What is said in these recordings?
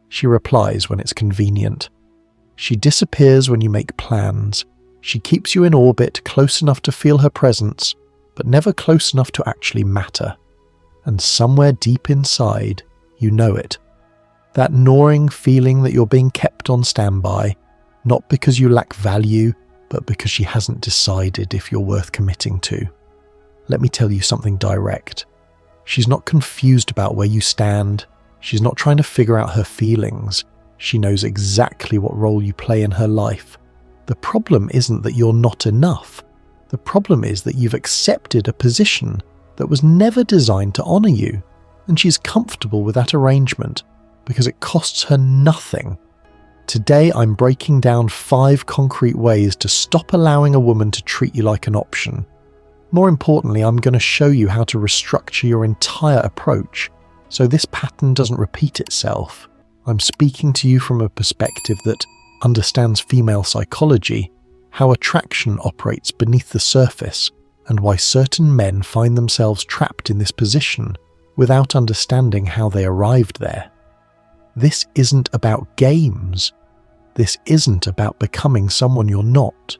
She replies when it's convenient. She disappears when you make plans. She keeps you in orbit close enough to feel her presence, but never close enough to actually matter. And somewhere deep inside, you know it. That gnawing feeling that you're being kept on standby, not because you lack value, but because she hasn't decided if you're worth committing to. Let me tell you something direct. She's not confused about where you stand. She's not trying to figure out her feelings. She knows exactly what role you play in her life. The problem isn't that you're not enough. The problem is that you've accepted a position that was never designed to honour you, and she's comfortable with that arrangement because it costs her nothing. Today I'm breaking down 5 concrete ways to stop allowing a woman to treat you like an option. More importantly, I'm going to show you how to restructure your entire approach so this pattern doesn't repeat itself. I'm speaking to you from a perspective that understands female psychology, how attraction operates beneath the surface, and why certain men find themselves trapped in this position without understanding how they arrived there. This isn't about games. This isn't about becoming someone you're not.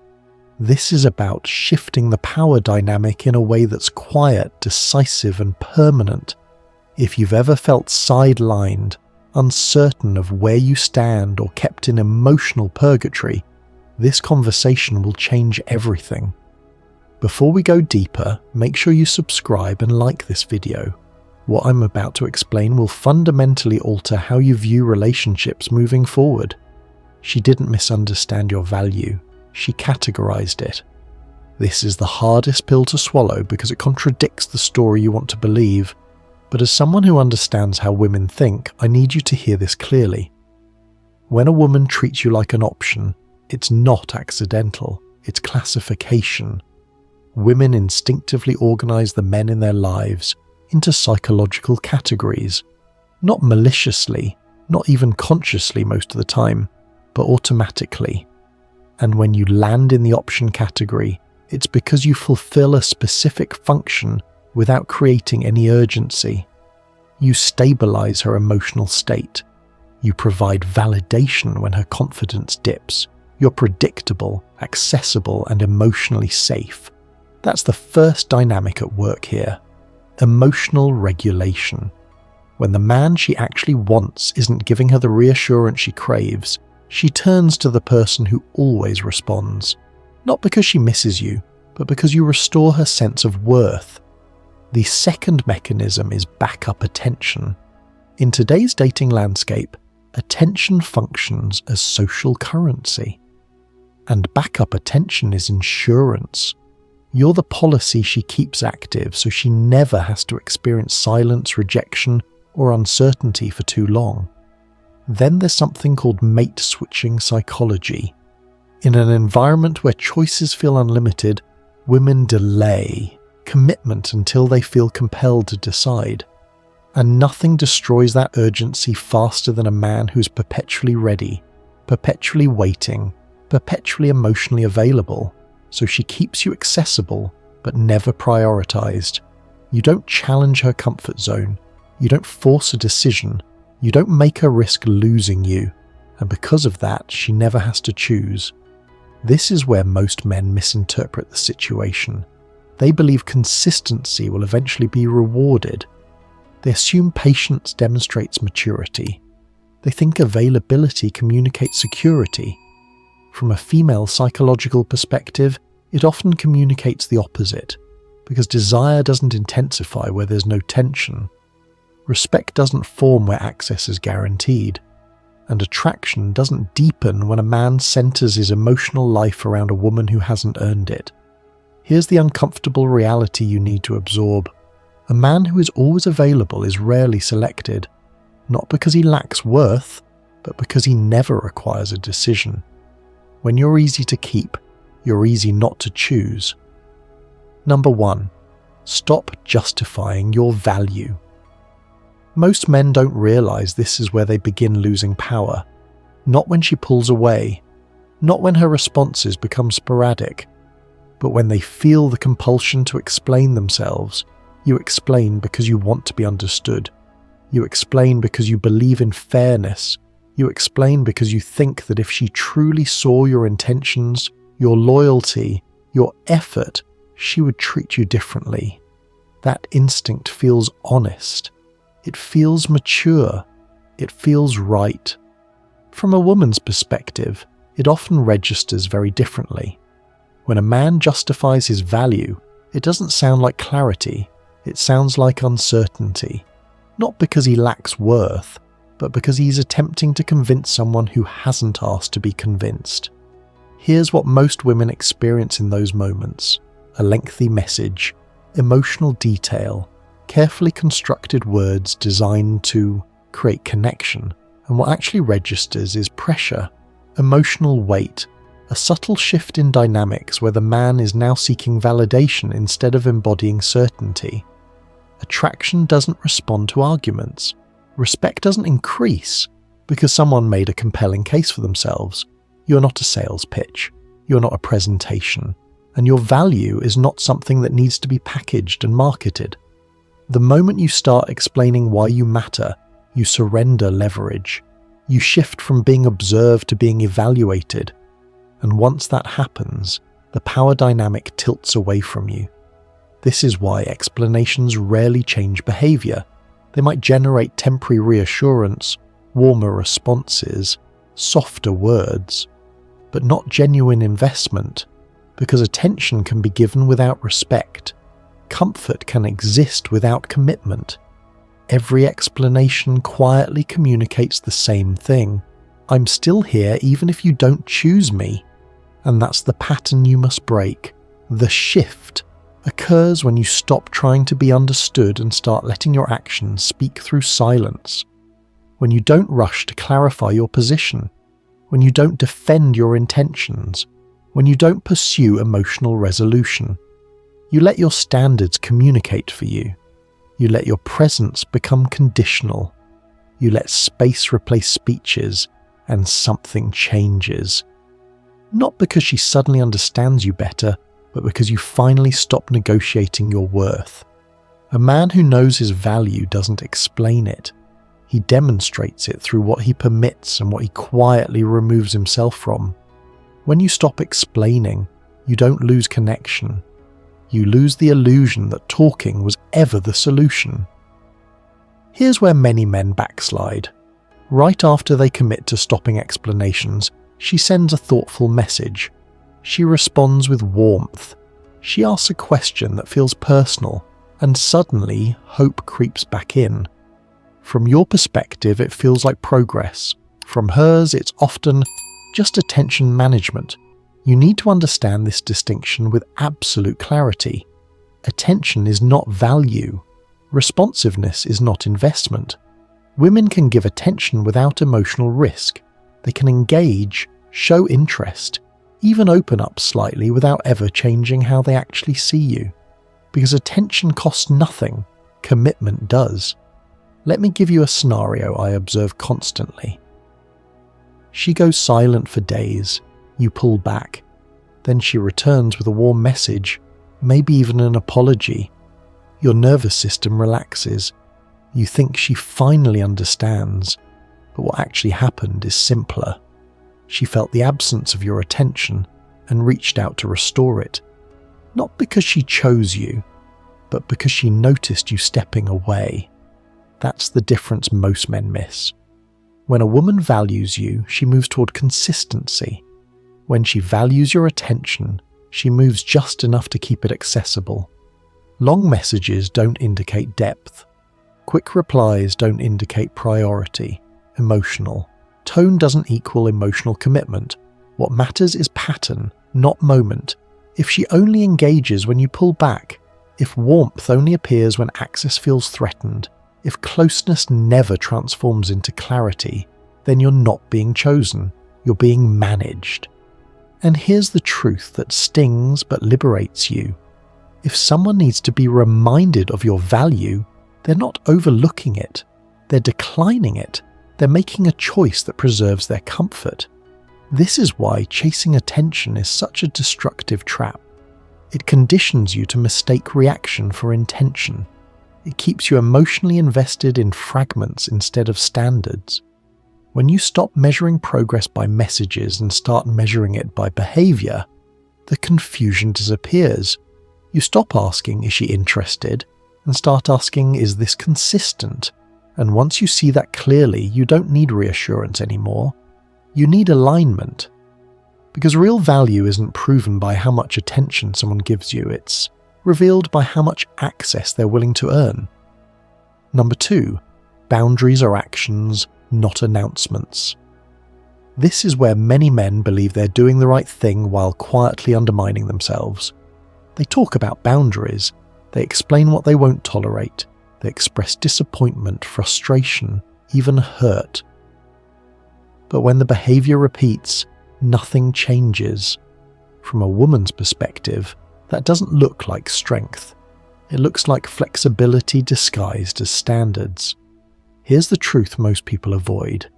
This is about shifting the power dynamic in a way that's quiet, decisive, and permanent. If you've ever felt sidelined, uncertain of where you stand, or kept in emotional purgatory, this conversation will change everything. Before we go deeper, make sure you subscribe and like this video. What I'm about to explain will fundamentally alter how you view relationships moving forward. She didn't misunderstand your value. She categorized it. This is the hardest pill to swallow because it contradicts the story you want to believe. But as someone who understands how women think, I need you to hear this clearly. When a woman treats you like an option, it's not accidental, it's classification. Women instinctively organize the men in their lives into psychological categories, not maliciously, not even consciously most of the time, but automatically. And when you land in the option category, it's because you fulfill a specific function without creating any urgency. You stabilize her emotional state. You provide validation when her confidence dips. You're predictable, accessible, and emotionally safe. That's the first dynamic at work here. Emotional regulation. When the man she actually wants isn't giving her the reassurance she craves, she turns to the person who always responds. Not because she misses you, but because you restore her sense of worth. The second mechanism is backup attention. In today's dating landscape, attention functions as social currency. And backup attention is insurance. You're the policy she keeps active so she never has to experience silence, rejection, or uncertainty for too long. Then there's something called mate-switching psychology. In an environment where choices feel unlimited, women delay commitment until they feel compelled to decide. And nothing destroys that urgency faster than a man who's perpetually ready, perpetually waiting, perpetually emotionally available. So she keeps you accessible, but never prioritized. You don't challenge her comfort zone. You don't force a decision. You don't make her risk losing you. And because of that, she never has to choose. This is where most men misinterpret the situation. They believe consistency will eventually be rewarded. They assume patience demonstrates maturity. They think availability communicates security. From a female psychological perspective, it often communicates the opposite, because desire doesn't intensify where there's no tension. Respect doesn't form where access is guaranteed. And attraction doesn't deepen when a man centers his emotional life around a woman who hasn't earned it. Here's the uncomfortable reality you need to absorb. A man who is always available is rarely selected, not because he lacks worth, but because he never requires a decision. When you're easy to keep, you're easy not to choose. Number 1. Stop justifying your value. Most men don't realize this is where they begin losing power. Not when she pulls away, not when her responses become sporadic, but when they feel the compulsion to explain themselves. You explain because you want to be understood. You explain because you believe in fairness. You explain because you think that if she truly saw your intentions, your loyalty, your effort, she would treat you differently. That instinct feels honest. It feels mature. It feels right. From a woman's perspective, it often registers very differently. When a man justifies his value, it doesn't sound like clarity, it sounds like uncertainty. Not because he lacks worth, but because he's attempting to convince someone who hasn't asked to be convinced. Here's what most women experience in those moments: a lengthy message, emotional detail, carefully constructed words designed to create connection, and what actually registers is pressure, emotional weight, a subtle shift in dynamics where the man is now seeking validation instead of embodying certainty. Attraction doesn't respond to arguments. Respect doesn't increase because someone made a compelling case for themselves. You're not a sales pitch. You're not a presentation. And your value is not something that needs to be packaged and marketed. The moment you start explaining why you matter, you surrender leverage. You shift from being observed to being evaluated. And once that happens, the power dynamic tilts away from you. This is why explanations rarely change behavior. They might generate temporary reassurance, warmer responses, softer words, but not genuine investment, because attention can be given without respect. Comfort can exist without commitment. Every explanation quietly communicates the same thing. I'm still here even if you don't choose me. And that's the pattern you must break. The shift occurs when you stop trying to be understood and start letting your actions speak through silence. When you don't rush to clarify your position. When you don't defend your intentions. When you don't pursue emotional resolution. You let your standards communicate for you. You let your presence become conditional. You let space replace speeches, and something changes. Not because she suddenly understands you better, but because you finally stop negotiating your worth. A man who knows his value doesn't explain it. He demonstrates it through what he permits and what he quietly removes himself from. When you stop explaining, you don't lose connection. You lose the illusion that talking was ever the solution. Here's where many men backslide. Right after they commit to stopping explanations, she sends a thoughtful message. She responds with warmth. She asks a question that feels personal, and suddenly hope creeps back in. From your perspective, it feels like progress. From hers, it's often just attention management. You need to understand this distinction with absolute clarity. Attention is not value. Responsiveness is not investment. Women can give attention without emotional risk. They can engage, show interest, even open up slightly without ever changing how they actually see you. Because attention costs nothing, commitment does. Let me give you a scenario I observe constantly. She goes silent for days. You pull back. Then she returns with a warm message, maybe even an apology. Your nervous system relaxes. You think she finally understands. But what actually happened is simpler. She felt the absence of your attention and reached out to restore it. Not because she chose you, but because she noticed you stepping away. That's the difference most men miss. When a woman values you, she moves toward consistency. When she values your attention, she moves just enough to keep it accessible. Long messages don't indicate depth. Quick replies don't indicate priority, emotional. Tone doesn't equal emotional commitment. What matters is pattern, not moment. If she only engages when you pull back, if warmth only appears when access feels threatened, if closeness never transforms into clarity, then you're not being chosen, you're being managed. And here's the truth that stings but liberates you. If someone needs to be reminded of your value, they're not overlooking it, they're declining it. They're making a choice that preserves their comfort. This is why chasing attention is such a destructive trap. It conditions you to mistake reaction for intention. It keeps you emotionally invested in fragments instead of standards. When you stop measuring progress by messages and start measuring it by behavior, the confusion disappears. You stop asking, is she interested? And start asking, is this consistent? And once you see that clearly, you don't need reassurance anymore. You need alignment. Because real value isn't proven by how much attention someone gives you, it's revealed by how much access they're willing to earn. Number 2, boundaries are actions, not announcements. This is where many men believe they're doing the right thing while quietly undermining themselves. They talk about boundaries, they explain what they won't tolerate, they express disappointment, frustration, even hurt. But when the behavior repeats, nothing changes. From a woman's perspective, that doesn't look like strength. It looks like flexibility disguised as standards. Here's the truth most people avoid.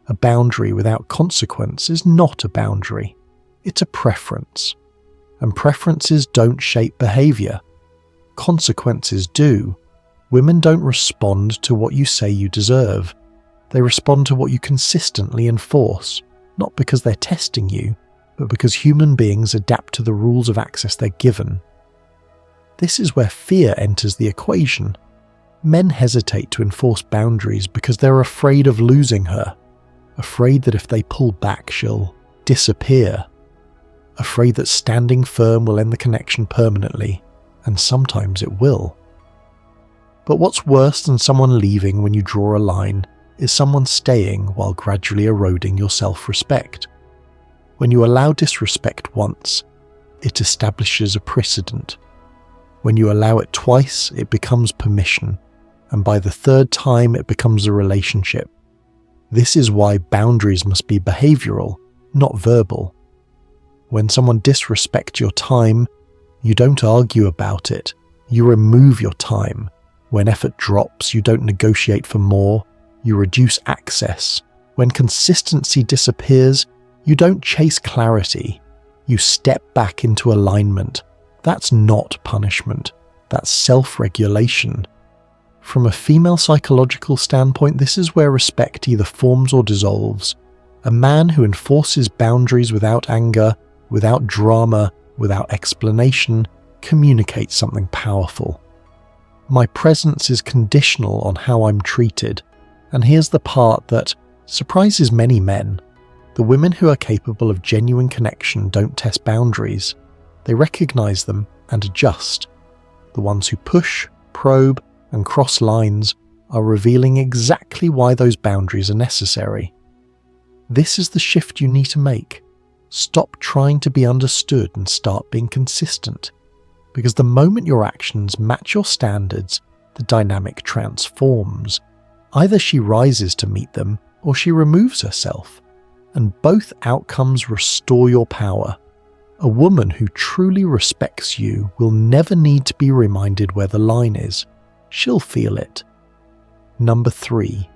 A boundary without consequence is not a boundary. It's a preference. And preferences don't shape behavior. Consequences do. Women don't respond to what you say you deserve. They respond to what you consistently enforce, not because they're testing you, but because human beings adapt to the rules of access they're given. This is where fear enters the equation. Men hesitate to enforce boundaries because they're afraid of losing her, afraid that if they pull back she'll disappear, afraid that standing firm will end the connection permanently, and sometimes it will. But what's worse than someone leaving when you draw a line is someone staying while gradually eroding your self-respect. When you allow disrespect once, it establishes a precedent. When you allow it twice, it becomes permission, and by the third time it becomes a relationship. This is why boundaries must be behavioral, not verbal. When someone disrespects your time, you don't argue about it, you remove your time. When effort drops, you don't negotiate for more, you reduce access. When consistency disappears, you don't chase clarity, you step back into alignment. That's not punishment, that's self-regulation. From a female psychological standpoint, this is where respect either forms or dissolves. A man who enforces boundaries without anger, without drama, without explanation, communicates something powerful. My presence is conditional on how I'm treated, and here's the part that surprises many men. The women who are capable of genuine connection don't test boundaries. They recognize them and adjust. The ones who push, probe, and cross lines are revealing exactly why those boundaries are necessary. This is the shift you need to make. Stop trying to be understood and start being consistent. Because the moment your actions match your standards, the dynamic transforms. Either she rises to meet them, or she removes herself. And both outcomes restore your power. A woman who truly respects you will never need to be reminded where the line is. She'll feel it. Number 3.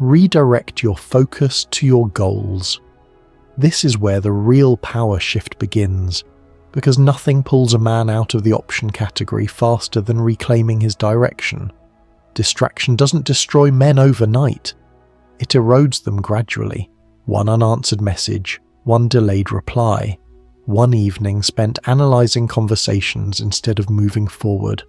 Redirect your focus to your goals. This is where the real power shift begins, because nothing pulls a man out of the option category faster than reclaiming his direction. Distraction doesn't destroy men overnight. It erodes them gradually. One unanswered message, one delayed reply, one evening spent analysing conversations instead of moving forward.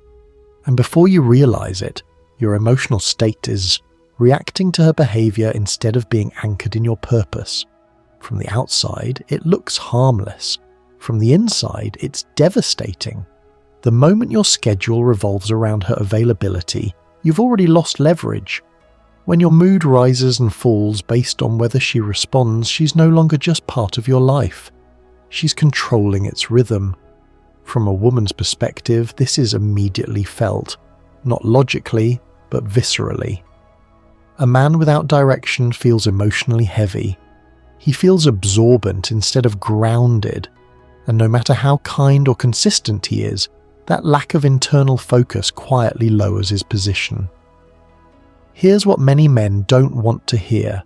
And before you realise it, your emotional state is reacting to her behaviour instead of being anchored in your purpose. From the outside, it looks harmless. From the inside, it's devastating. The moment your schedule revolves around her availability, you've already lost leverage. When your mood rises and falls based on whether she responds, she's no longer just part of your life. She's controlling its rhythm. From a woman's perspective, this is immediately felt, not logically, but viscerally. A man without direction feels emotionally heavy. He feels absorbent instead of grounded, and no matter how kind or consistent he is, that lack of internal focus quietly lowers his position. Here's what many men don't want to hear.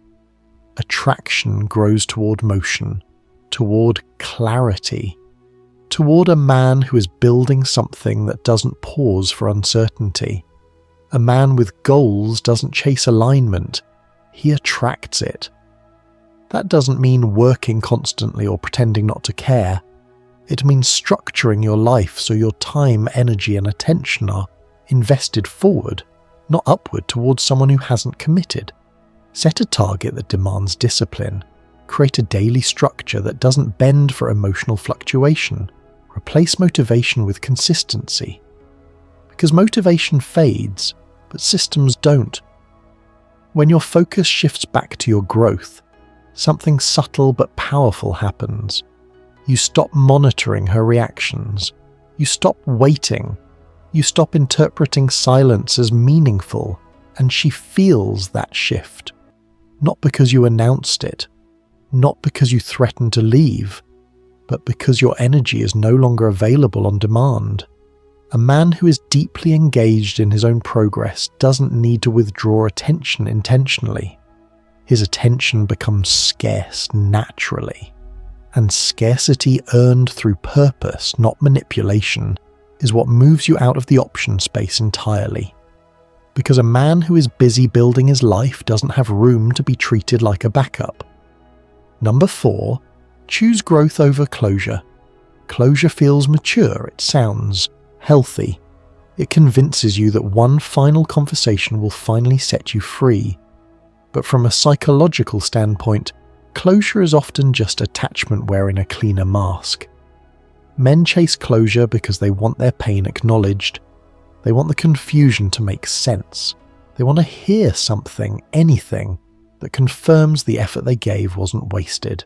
Attraction grows toward motion, toward clarity, toward a man who is building something that doesn't pause for uncertainty. A man with goals doesn't chase alignment, he attracts it. That doesn't mean working constantly or pretending not to care. It means structuring your life so your time, energy, and attention are invested forward, not upward towards someone who hasn't committed. Set a target that demands discipline. Create a daily structure that doesn't bend for emotional fluctuation. Replace motivation with consistency. Because motivation fades, but systems don't. When your focus shifts back to your growth, something subtle but powerful happens. You stop monitoring her reactions. You stop waiting. You stop interpreting silence as meaningful, and she feels that shift. Not because you announced it, not because you threatened to leave, but because your energy is no longer available on demand. A man who is deeply engaged in his own progress doesn't need to withdraw attention intentionally. His attention becomes scarce naturally. And scarcity earned through purpose, not manipulation, is what moves you out of the option space entirely. Because a man who is busy building his life doesn't have room to be treated like a backup. Number 4, choose growth over closure. Closure feels mature, it sounds healthy. It convinces you that one final conversation will finally set you free. But from a psychological standpoint, closure is often just attachment wearing a cleaner mask. Men chase closure because they want their pain acknowledged. They want the confusion to make sense. They want to hear something, anything, that confirms the effort they gave wasn't wasted.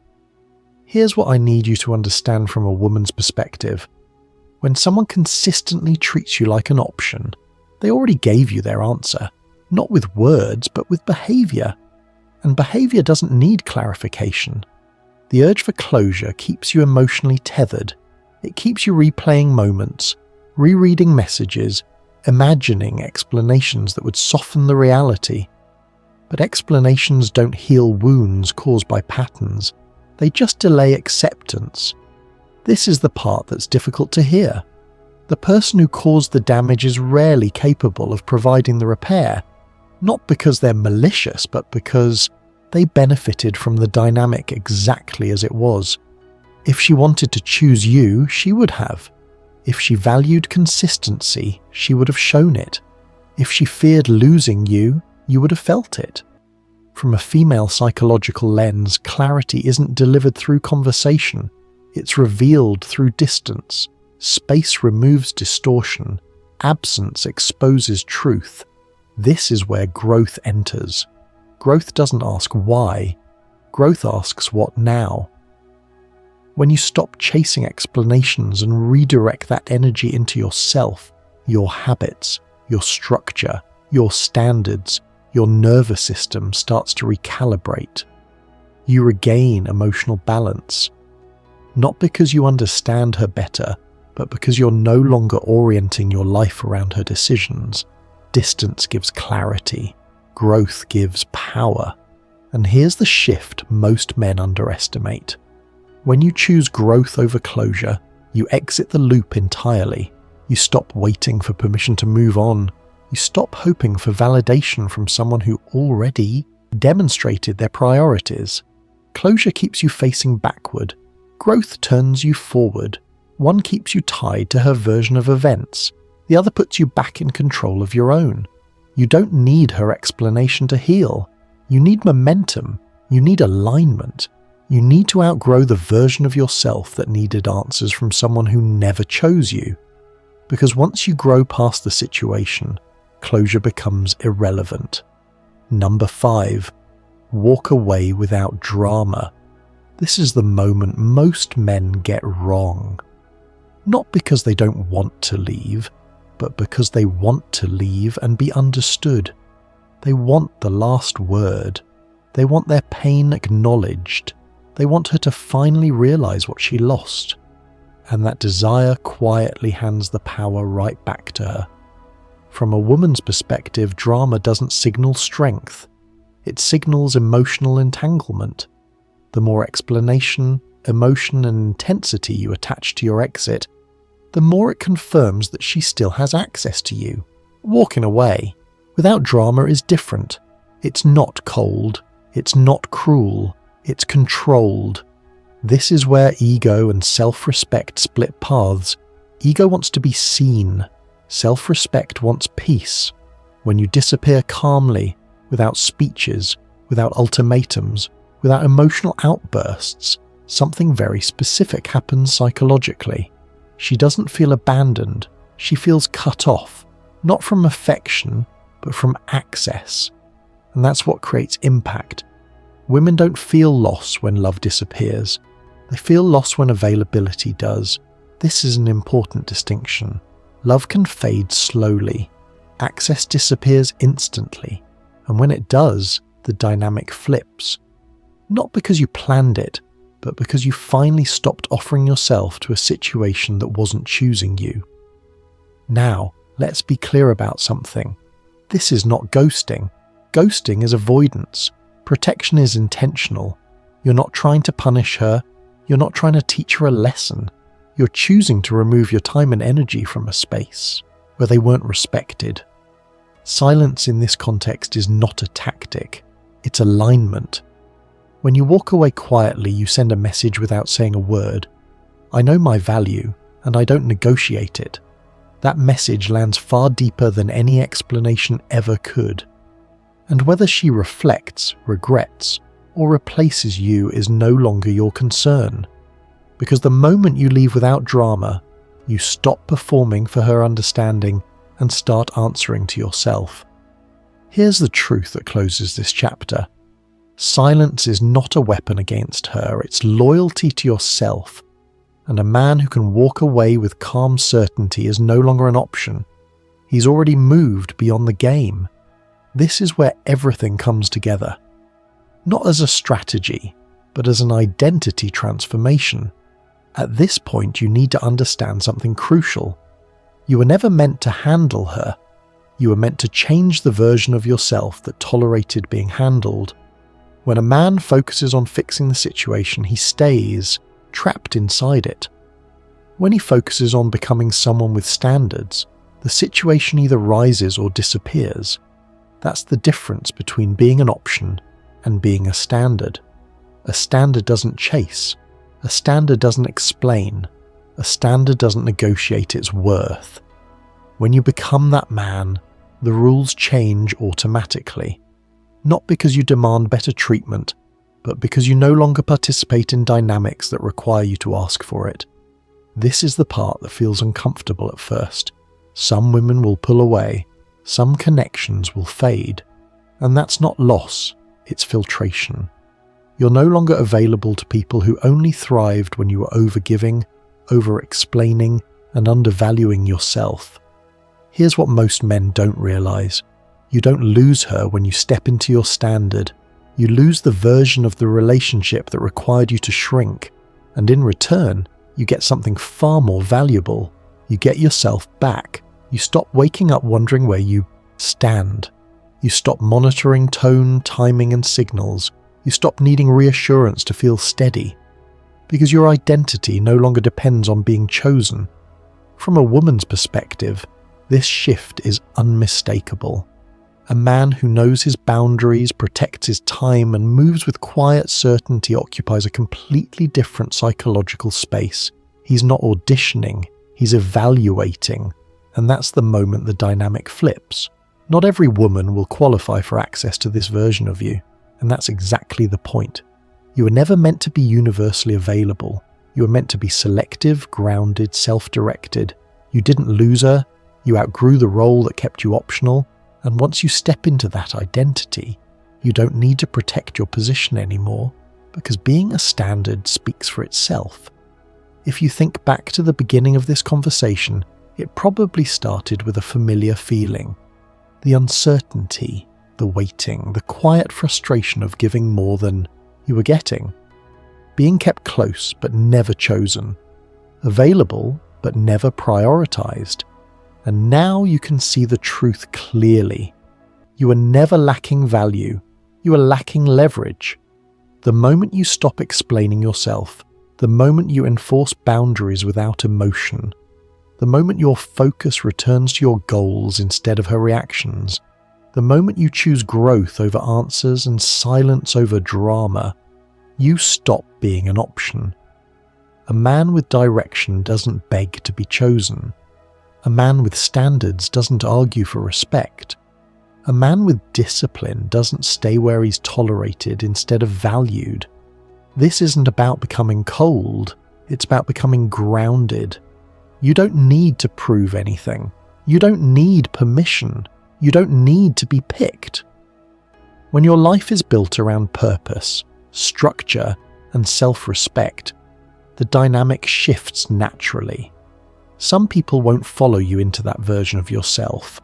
Here's what I need you to understand from a woman's perspective. When someone consistently treats you like an option, they already gave you their answer, not with words, but with behavior. And behavior doesn't need clarification. The urge for closure keeps you emotionally tethered. It keeps you replaying moments, rereading messages, imagining explanations that would soften the reality. But explanations don't heal wounds caused by patterns. They just delay acceptance. This is the part that's difficult to hear. The person who caused the damage is rarely capable of providing the repair, not because they're malicious, but because they benefited from the dynamic exactly as it was. If she wanted to choose you, she would have. If she valued consistency, she would have shown it. If she feared losing you, you would have felt it. From a female psychological lens, clarity isn't delivered through conversation. It's revealed through distance. Space removes distortion. Absence exposes truth. This is where growth enters. Growth doesn't ask why. Growth asks what now. When you stop chasing explanations and redirect that energy into yourself, your habits, your structure, your standards, your nervous system starts to recalibrate. You regain emotional balance. Not because you understand her better, but because you're no longer orienting your life around her decisions. Distance gives clarity. Growth gives power. And here's the shift most men underestimate. When you choose growth over closure, you exit the loop entirely. You stop waiting for permission to move on. You stop hoping for validation from someone who already demonstrated their priorities. Closure keeps you facing backward. Growth turns you forward. One keeps you tied to her version of events. The other puts you back in control of your own. You don't need her explanation to heal. You need momentum. You need alignment. You need to outgrow the version of yourself that needed answers from someone who never chose you. Because once you grow past the situation, closure becomes irrelevant. Number 5. Walk away without drama. This is the moment most men get wrong. Not because they don't want to leave, but because they want to leave and be understood. They want the last word. They want their pain acknowledged. They want her to finally realize what she lost. And that desire quietly hands the power right back to her. From a woman's perspective, drama doesn't signal strength. It signals emotional entanglement. The more explanation, emotion, and intensity you attach to your exit, the more it confirms that she still has access to you. Walking away without drama is different. It's not cold, it's not cruel, it's controlled. This is where ego and self-respect split paths. Ego wants to be seen, self-respect wants peace. When you disappear calmly, without speeches, without ultimatums, without emotional outbursts, something very specific happens psychologically. She doesn't feel abandoned, she feels cut off, not from affection, but from access. And that's what creates impact. Women don't feel loss when love disappears. They feel loss when availability does. This is an important distinction. Love can fade slowly. Access disappears instantly. And when it does, the dynamic flips. Not because you planned it, but because you finally stopped offering yourself to a situation that wasn't choosing you. Now, let's be clear about something. This is not ghosting. Ghosting is avoidance. Protection is intentional. You're not trying to punish her. You're not trying to teach her a lesson. You're choosing to remove your time and energy from a space where they weren't respected. Silence in this context is not a tactic. It's alignment. When you walk away quietly, you send a message without saying a word. I know my value, and I don't negotiate it. That message lands far deeper than any explanation ever could. And whether she reflects, regrets, or replaces you is no longer your concern. Because the moment you leave without drama, you stop performing for her understanding and start answering to yourself. Here's the truth that closes this chapter. Silence is not a weapon against her, it's loyalty to yourself. And a man who can walk away with calm certainty is no longer an option. He's already moved beyond the game. This is where everything comes together. Not as a strategy, but as an identity transformation. At this point, you need to understand something crucial. You were never meant to handle her. You were meant to change the version of yourself that tolerated being handled. When a man focuses on fixing the situation, he stays trapped inside it. When he focuses on becoming someone with standards, the situation either rises or disappears. That's the difference between being an option and being a standard. A standard doesn't chase. A standard doesn't explain. A standard doesn't negotiate its worth. When you become that man, the rules change automatically. Not because you demand better treatment, but because you no longer participate in dynamics that require you to ask for it. This is the part that feels uncomfortable at first. Some women will pull away, some connections will fade, and that's not loss, it's filtration. You're no longer available to people who only thrived when you were overgiving, over-explaining, and undervaluing yourself. Here's what most men don't realize. You don't lose her when you step into your standard. You lose the version of the relationship that required you to shrink, and in return, you get something far more valuable. You get yourself back. You stop waking up wondering where you stand. You stop monitoring tone, timing, and signals. You stop needing reassurance to feel steady. Because your identity no longer depends on being chosen. From a woman's perspective, this shift is unmistakable. A man who knows his boundaries, protects his time, and moves with quiet certainty occupies a completely different psychological space. He's not auditioning, he's evaluating. And that's the moment the dynamic flips. Not every woman will qualify for access to this version of you, and that's exactly the point. You were never meant to be universally available. You were meant to be selective, grounded, self-directed. You didn't lose her, you outgrew the role that kept you optional, and once you step into that identity, you don't need to protect your position anymore, because being a standard speaks for itself. If you think back to the beginning of this conversation, it probably started with a familiar feeling. The uncertainty, the waiting, the quiet frustration of giving more than you were getting. Being kept close but never chosen. Available but never prioritized. And now you can see the truth clearly. You are never lacking value. You are lacking leverage. The moment you stop explaining yourself, the moment you enforce boundaries without emotion, the moment your focus returns to your goals instead of her reactions, The moment you choose growth over answers and silence over drama, you stop being an option. A man with direction doesn't beg to be chosen. A man with standards doesn't argue for respect. A man with discipline doesn't stay where he's tolerated instead of valued. This isn't about becoming cold, it's about becoming grounded. You don't need to prove anything. You don't need permission. You don't need to be picked. When your life is built around purpose, structure, and self-respect, the dynamic shifts naturally. Some people won't follow you into that version of yourself.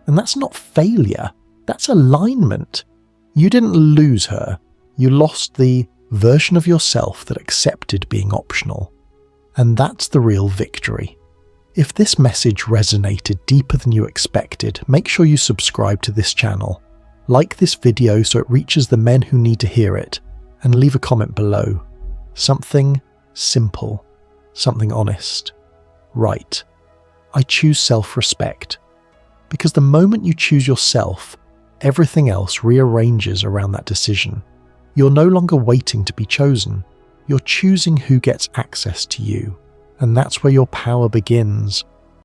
And that's not failure, that's alignment. You didn't lose her, you lost the version of yourself that accepted being optional. And that's the real victory. If this message resonated deeper than you expected, make sure you subscribe to this channel. Like this video so it reaches the men who need to hear it, and leave a comment below. Something simple, something honest. Right. I choose self-respect. Because the moment you choose yourself, everything else rearranges around that decision. You're no longer waiting to be chosen. You're choosing who gets access to you. And that's where your power begins.